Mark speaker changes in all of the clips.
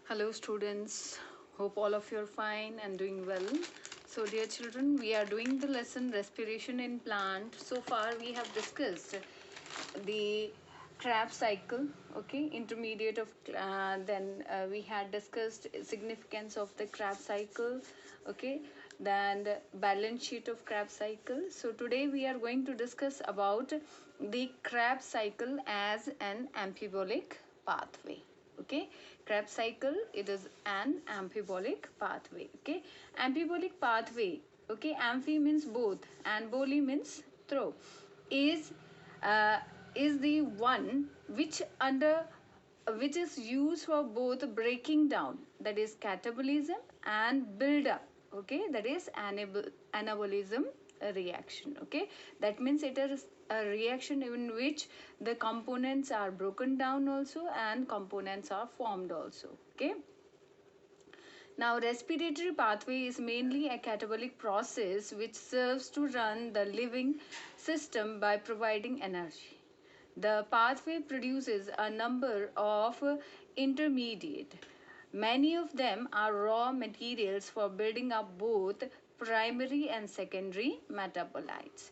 Speaker 1: Hello students, hope all of you are fine and doing well. So dear children, we are doing the lesson respiration in plant. So far we have discussed the Krebs cycle, okay, intermediate of then we had discussed significance of the Krebs cycle, okay, then the balance sheet of Krebs cycle. So today we are going to discuss about the Krebs cycle as an amphibolic pathway. Okay, Krebs cycle, it is an amphibolic pathway. Okay, amphibolic pathway, okay, amphi means both and boli means through, is uh, is the one which is used for both breaking down, that is catabolism, and build up, okay, that is anabolism reaction. Okay, that means it is a reaction in which the components are broken down also and components are formed also. Okay, now respiratory pathway is mainly a catabolic process which serves to run the living system by providing energy. The pathway produces a number of intermediate. Many of them are raw materials for building up both primary and secondary metabolites.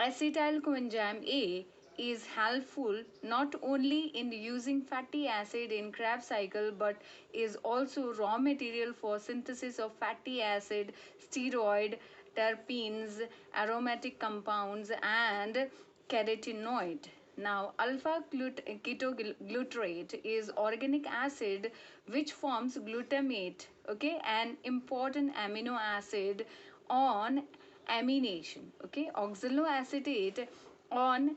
Speaker 1: Acetyl coenzyme A is helpful not only in using fatty acid in Krebs cycle but is also raw material for synthesis of fatty acid, steroid, terpenes, aromatic compounds and carotenoid. Now, alpha ketoglutarate is organic acid which forms glutamate, okay, an important amino acid on amination. Okay, oxaloacetate on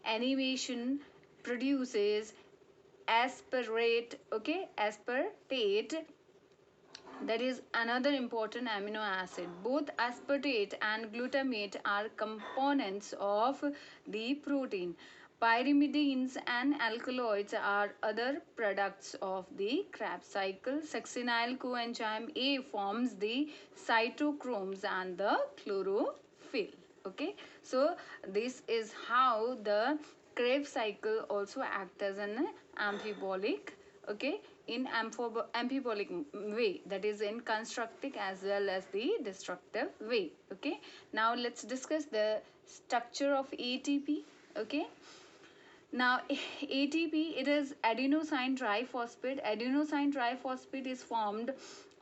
Speaker 1: animation produces aspartate. Okay, aspartate, that is another important amino acid. Both aspartate and glutamate are components of the protein. Pyrimidines and alkaloids are other products of the Krebs cycle. Succinyl coenzyme A forms the cytochromes and the chlorophyll. Okay, so this is how the Krebs cycle also acts as an amphibolic, okay, in amphibolic way, that is in constructive as well as the destructive way. Okay, now let's discuss the structure of ATP. Okay, now ATP, it is adenosine triphosphate. Adenosine triphosphate is formed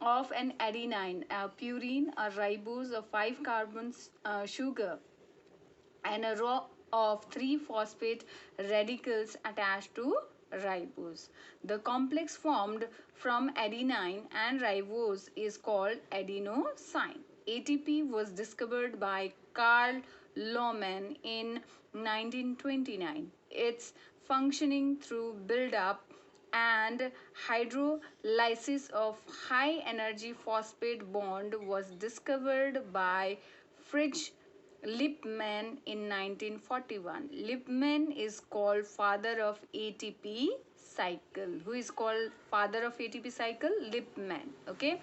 Speaker 1: of an adenine, a purine, a ribose, a 5 carbons sugar and a row of 3 phosphate radicals attached to ribose. The complex formed from adenine and ribose is called adenosine. ATP was discovered by Carl Lohmann in 1929. Its functioning through build-up and hydrolysis of high energy phosphate bond was discovered by Fritz Lipman in 1941. Lipman is called father of ATP cycle. Who is called father of ATP cycle? Lipman. Okay.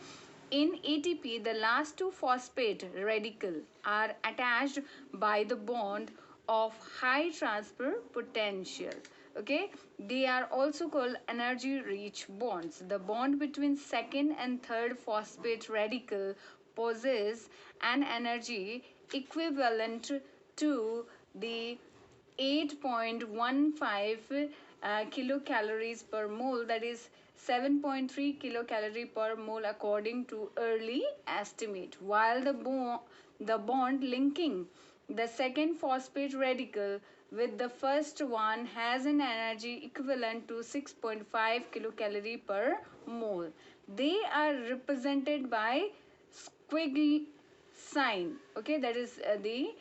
Speaker 1: In ATP, the last two phosphate radical are attached by the bond of high transfer potential. Okay, they are also called energy rich bonds. The bond between second and third phosphate radical possess an energy equivalent to the 8.15 kilocalories per mole, that is 7.3 kilocalorie per mole according to early estimate, while the bond linking the second phosphate radical with the first one has an energy equivalent to 6.5 kilocalorie per mole. They are represented by squiggly sign. Okay, that is the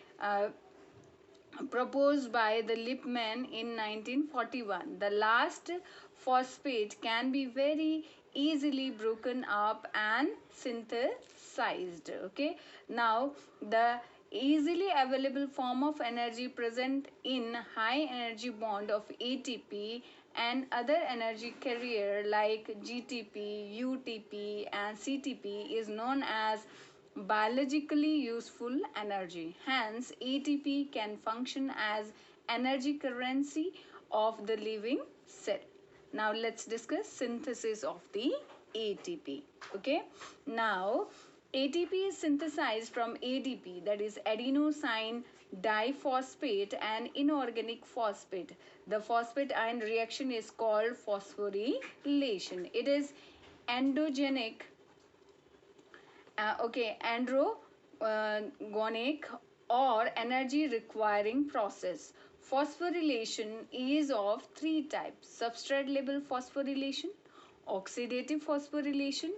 Speaker 1: proposed by the Lipman in 1941. The last phosphate can be very easily broken up and synthesized. Okay, now the easily available form of energy present in high energy bond of ATP and other energy carrier like GTP, UTP and CTP is known as biologically useful energy. Hence, ATP can function as energy currency of the living cell. Now, let's discuss synthesis of the ATP. Okay, now ATP is synthesized from ADP, that is adenosine diphosphate, and inorganic phosphate. The phosphate ion reaction is called phosphorylation. It is endogenic, androgonic or energy requiring process. Phosphorylation is of three types: substrate level phosphorylation, oxidative phosphorylation,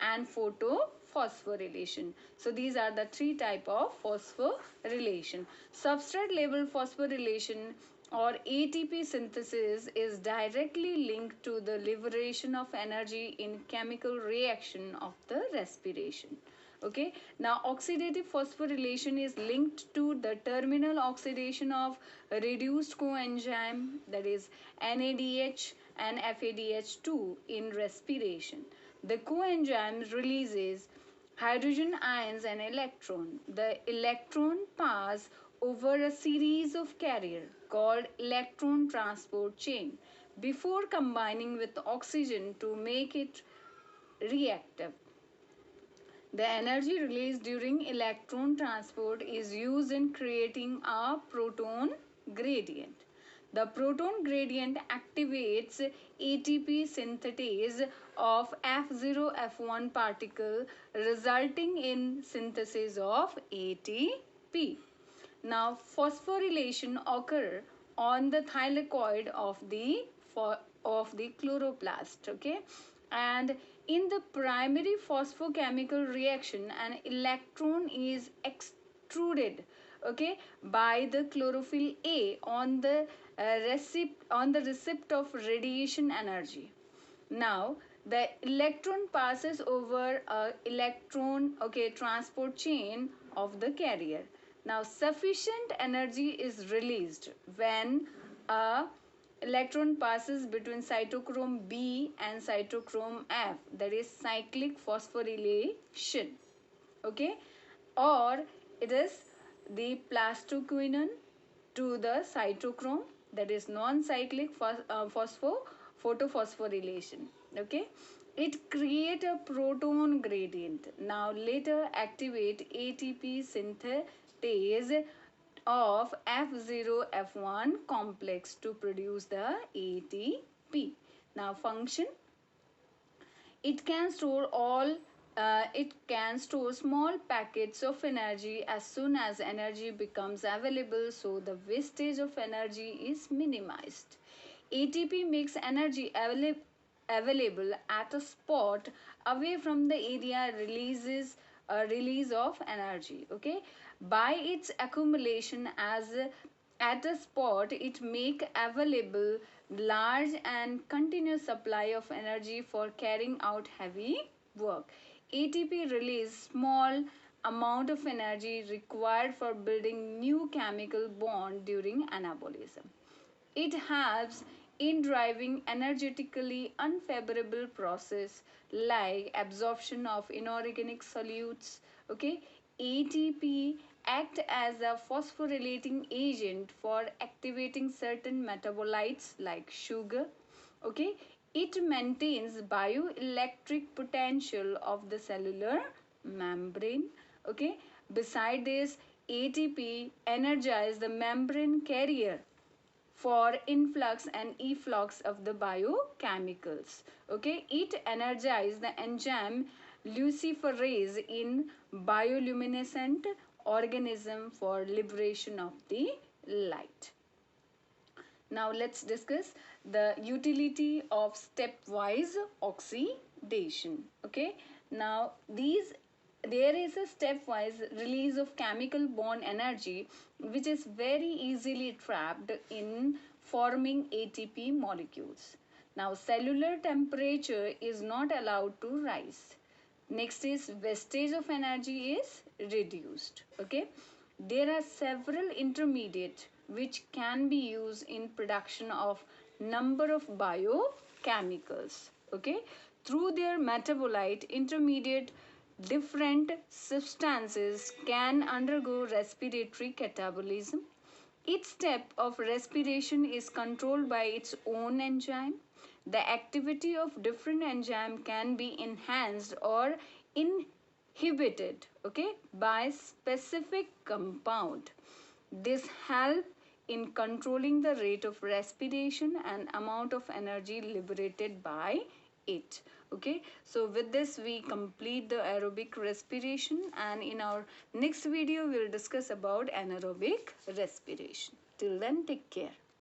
Speaker 1: and photophosphorylation. So these are the three type of phosphorylation. Substrate level phosphorylation or ATP synthesis is directly linked to the liberation of energy in chemical reaction of the respiration. Okay, now oxidative phosphorylation is linked to the terminal oxidation of reduced coenzyme, that is NADH and FADH2 in respiration. The coenzyme releases hydrogen ions and electron. The electron pass over a series of carrier called electron transport chain before combining with oxygen to make it reactive. The energy released during electron transport is used in creating a proton gradient. The proton gradient activates ATP synthetase of F0F1 particle, resulting in synthesis of ATP. Now phosphorylation occur on the thylakoid of the chloroplast. Okay, and in the primary phosphochemical reaction, an electron is extruded, okay, by the chlorophyll A on the receipt of radiation energy. Now the electron passes over a electron, okay, transport chain of the carrier. Now sufficient energy is released when a electron passes between cytochrome B and cytochrome F, that is cyclic phosphorylation. Okay, or it is the plastoquinone to the cytochrome, that is non-cyclic photophosphorylation. Okay, it create a proton gradient. Now later activate ATP synthetase of F0F1 complex to produce the ATP. Now function: it can store small packets of energy as soon as energy becomes available, so the wastage of energy is minimized. ATP makes energy available at a spot away from the area releases release of energy. Okay, by its accumulation as at a spot, it make available large and continuous supply of energy for carrying out heavy work. ATP release small amount of energy required for building new chemical bond during anabolism. It helps in driving energetically unfavorable process like absorption of inorganic solutes. Okay, ATP act as a phosphorylating agent for activating certain metabolites like sugar. Okay, it maintains bioelectric potential of the cellular membrane. Okay, beside this, ATP energize the membrane carrier for influx and efflux of the biochemicals. Okay, it energizes the enzyme luciferase in bioluminescent organism for liberation of the light. Now let's discuss the utility of stepwise oxidation. Okay, now there is a stepwise release of chemical bond energy which is very easily trapped in forming ATP molecules. Now cellular temperature is not allowed to rise. Next is wastage of energy is reduced. Okay, there are several intermediate which can be used in production of number of biochemicals. Okay, through their metabolite intermediate, different substances can undergo respiratory catabolism. Each step of respiration is controlled by its own enzyme. The activity of different enzyme can be enhanced or inhibited, okay, by specific compound. This help in controlling the rate of respiration and amount of energy liberated by it. Okay, so with this we complete the aerobic respiration, and in our next video we'll discuss about anaerobic respiration. Till then, take care.